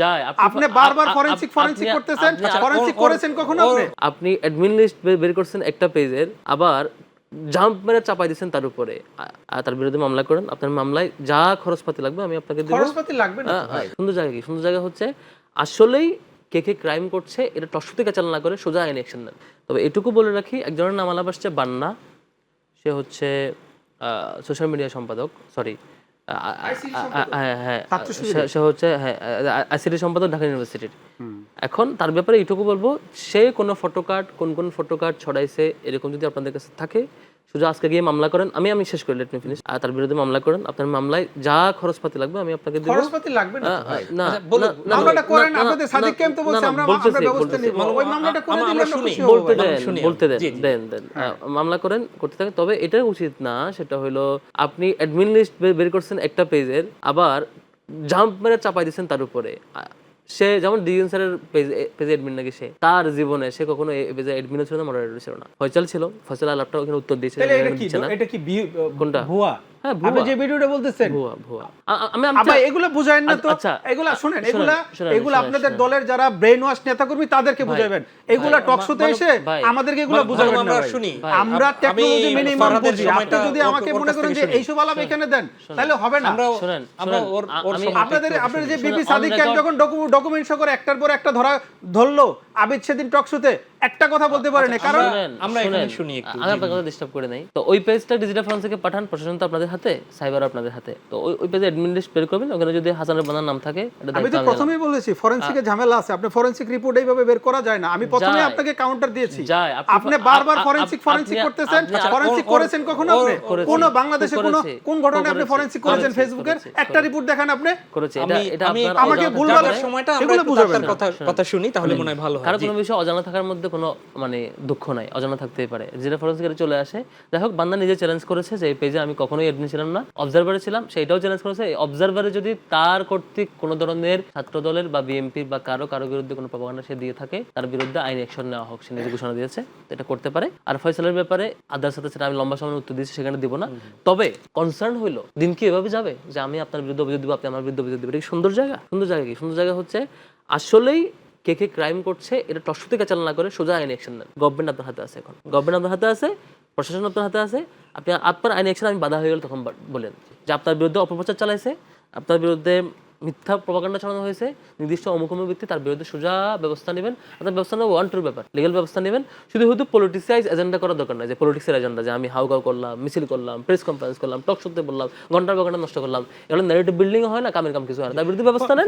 যায় আপনি বারবার ফরেনসিক করতেছেন, ফরেনসিক করেছেন কখনো আপনি? আপনি অ্যাডমিন লিস্ট বের করছেন একটা পেজের, আবার জাম্প মেরে চাপাই দিচ্ছেন তার উপরে, তার বিরুদ্ধে মামলা করেন। আপনার মামলায় যা খরচপাতি লাগবে আমি আপনাকে দেব। খরচপাতি লাগবে না তো ভাই। সুন্দর জায়গা কি, সুন্দর জায়গা হচ্ছে আসলেই কে কে ক্রাইম করছে এটা টসরুতে চালনা না করে সোজা আইন অ্যাকশন নেন। তবে এটুকু বলে রাখি, একজনের নাম আলাপ আসছে বান্না, সে হচ্ছে সোশ্যাল মিডিয়া সম্পাদক, সরি হ্যাঁ সে হচ্ছে আইসিটি সম্পাদক ঢাকা ইউনিভার্সিটির। এখন তার ব্যাপারে এইটুকু বলবো, সে কোনো ফটোকার্ড কোন ফটোকার্ড ছড়াইছে এরকম যদি আপনাদের কাছে থাকে, সোজা আজকে গিয়ে মামলা করেন। আমি শেষ করি, লেট মি ফিনিশ। তার বিরুদ্ধে মামলা করেন। আপনার মামলায় যা খরচপাতি লাগবে আমি আপনাকে দেব। খরচপাতি লাগবে না তো ভাই। না মামলাটা করেন, আপনাদের সাদিক কেম তো বলছে আমরা ব্যবস্থা নিব। ওই মামলাটা করে দিলে আমরা খুশি হব। বলতে দেন মামলা করেন, করতে থাকেন। তবে এটা উচিত না, সেটা হলো আপনি অ্যাডমিন লিস্ট বের করছেন একটা পেজের, আবার জাম্প মেরে চাপাই দিচ্ছেন তার উপরে। সে যেমন ডিএন স্যারের পেজে অ্যাডমিন নাকি, সে তার জীবনে সে কখনো পেজে অ্যাডমিনও ছিল না, মডারেটর ছিল না। ফয়সাল ছিল, ফয়সাল আলাপটা ওখানে উত্তর দিয়েছে। এটা কি কোনটা ভুয়া? আপনি যে ভিডিওটা বলতেছেন ভুয়া। আমি এগুলো বুঝায়েন না তো। এগুলা শুনেন, এগুলা আপনাদের দলের যারা ব্রেন ওয়াশ নেতাকর্মী তাদেরকে বুঝাবেন। এগুলা টকশোতে এসে আমাদেরকে এগুলা বুঝাবেন না ভাই। আমরা টেকনোলজি মিনিমাম বুঝি। আপনি যদি আমাকে মনে করেন যে এইসব আলাপ এখানে দেন, তাহলে হবে না। আপনাদের যে বিপি সাদিক খান যখন ডকুমেন্ট শো করে একটার পর একটা ধরলো, আবিদ সেদিন টকশোতে একটা কথা বলতে পারে না, কারণ আমরা এখানে শুনি একটু। আমি আপনার কথা ডিস্টার্ব করে নাই। তো ওই পেজটা ডিজিটাল ফরেনসিকে পাঠান, প্রশাসন তো আপনাদের হাতে, সাইবার আপনাদের হাতে। তো ওই পেজে অ্যাডমিন লিস্ট বের করবেন, ওখানে যদি হাসানের বানার নাম থাকে, আমি তো প্রথমেই বলেছি ফরেনসিকে ঝামেলা আছে। আপনি ফরেনসিক রিপোর্ট এইভাবে বের করা যায় না। আমি প্রথমেই আপনাকে কাউন্টার দিয়েছি। আপনি বারবার ফরেনসিক করতেছেন, ফরেনসিক করেছেন কখনো আপনি? কোন বাংলাদেশে কোন ঘটনায় আপনি ফরেনসিক করেছেন ফেসবুকের একটা রিপোর্ট দেখান আপনি করেছে। এটা আমাকে ভুলভাল সময়টা আমরা বুঝাবেন কথা শুনি, তাহলে মনে হয় ভালো হয়। কারণ কোনো বিষয় অজানা থাকার মধ্যে কোনো মানে দুঃখ নাই, অজানা থাকতেই পারে। যেটা ফরেনসিকে চলে আসে, যাই হোক, বান্দা নিজে চ্যালেঞ্জ করেছে যে এই পেজে আমি কখনোই অ্যাডমিন ছিলাম না, অবজারভারে ছিলাম, সেটাও চ্যালেঞ্জ করেছে। এই অবজারভারে যদি তার কর্তৃক কোনো ধরনের ছাত্র দলের বা বিএনপি বা কারো বিরুদ্ধে কোনো প্রপাগান্ডা সে দিয়ে থাকে, তার বিরুদ্ধে আইন অ্যাকশন নেওয়া হোক, সে নিজে ঘোষণা দিয়েছে, এটা করতে পারে। আর ফয়সালের ব্যাপারে আদার সাথে সেটা আমি লম্বা সময় উত্তর দিয়েছি, সেখানে দিব না। তবে কনসার্ন হইলো দিন কি এভাবে যাবে যে আমি আপনার বিরুদ্ধে অভিযোগ দিব, আপনি আমার বিরুদ্ধে অভিযোগ দিবেন। এটা সুন্দর জায়গা? সুন্দর জায়গা কি, সুন্দর জায়গা হচ্ছে আসলেই কে কে ক্রাইম করছে এটা টসরুতে চালনা না করে সোজা আইন অ্যাকশন নেন। গভর্নমেন্ট আপনার হাতে আছে, এখন গভর্নমেন্ট আপনার হাতে আছে, প্রশাসন আপনার হাতে আছে। আপনি আপনার আইন অ্যাকশন আমি বাধা হয়ে গেলে তখন বলেন যে আপনার বিরুদ্ধে অপপ্রচার চালাইছে, আপনার বিরুদ্ধে মিথ্যা প্রপাগান্ডা চালানো হয়েছে, নির্দিষ্ট অমুকমের ভিত্তি তার বিরুদ্ধে সোজা ব্যবস্থা নেবেন। আপনার ব্যবস্থা নেবেন ওয়ান টুর ব্যাপার, লিগাল ব্যবস্থা নেবেন। শুধু হয়তো পলিটিসাইজ এজেন্ডা করার দরকার নাই, যে পলিটিক্সের এজেন্ডা, যে আমি হাউকাউ করলাম, মিছিল করলাম, প্রেস কনফারেন্স করলাম, টক শোতে বললাম, ঘন্টার ঘন্টা নষ্ট করলাম, এগুলো ন্যারেটিভ বিল্ডিং হয় না, কামের কাম কিছু হয় না, তার বিরুদ্ধে ব্যবস্থা নেন।